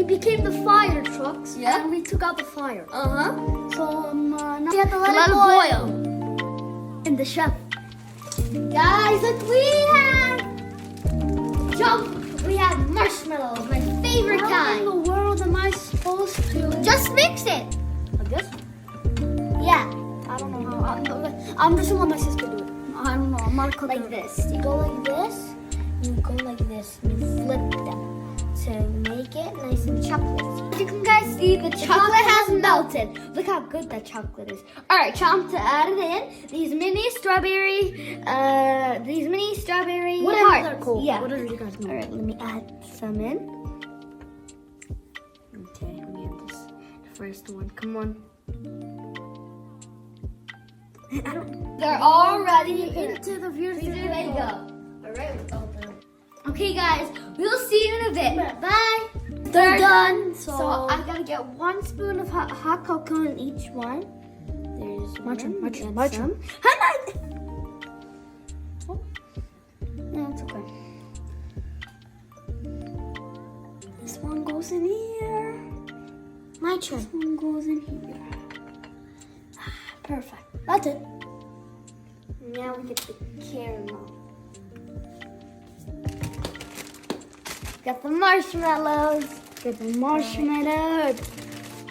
we became the fire trucks. Yeah. And we took out the fire. Uh-huh. So now we have to let Let it it boil. boil. In the chef. Guys, look, we have we have marshmallows, my favorite How in kind. the world am I supposed to? Just mix it. Like this? Yeah. I don't know how. I'm just gonna let my sister do it. I don't know. I'm not a cooker. Like this. You go like this. You go like this. You flip them to make it nice and chocolatey. You can guys see the chocolate has melted. Look how good that chocolate is. All right, time to add it in. These mini strawberry Whatever hearts. they're called. Yeah. Whatever you guys know. All right, let me add some in. Okay, let me add this. The first one. Come on. They're all ready Into the viewer. There you go. All right, okay, guys, we'll see you in a bit. Bye. They're done. So So I gotta get 1 spoon of hot cocoa in each one. There's Much. some. No, it's okay. This one goes in here. My turn. This one goes in here. Perfect. That's it. Now we get the caramel. Got the marshmallows. Get the marshmallow.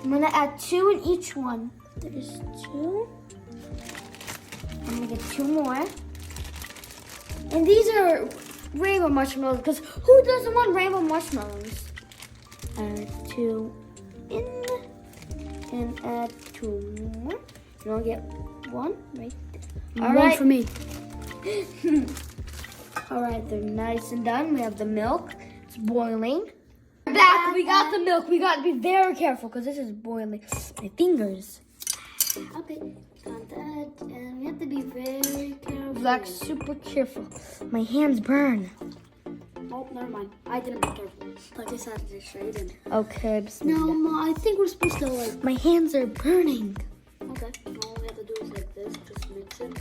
I'm gonna add 2 in each one. There's 2. I'm gonna get 2 more. And these are rainbow marshmallows because who doesn't want rainbow marshmallows? Add 2 in. And add 2 more. And I'll get 1 right there. All right. For me. All right, they're nice and done. We have the milk. It's boiling. We're back. We got the milk. We got to be very careful because this is boiling. My fingers. Okay. Got that. And we have to be very careful. Like super careful. My hands burn. Oh, never mind. I didn't be careful. I just had to straight in. Okay. No, bismillah. Ma, I think we're supposed to like. My hands are burning. Okay. All we have to do is like this. Just mix it.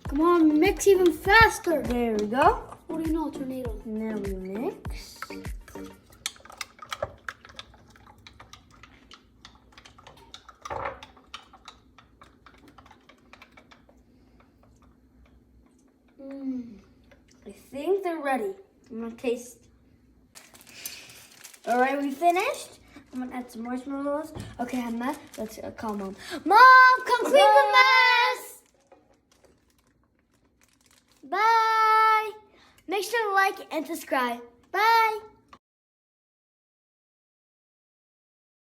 Come on, mix even faster. There we go. What do you know, tornado? Now we mix. I think they're ready. I'm gonna taste. All right, we finished. I'm gonna add some marshmallows. Okay, Hannah, let's call Mom. Mom, come clean the mess. Bye. Make sure to like and subscribe. Bye.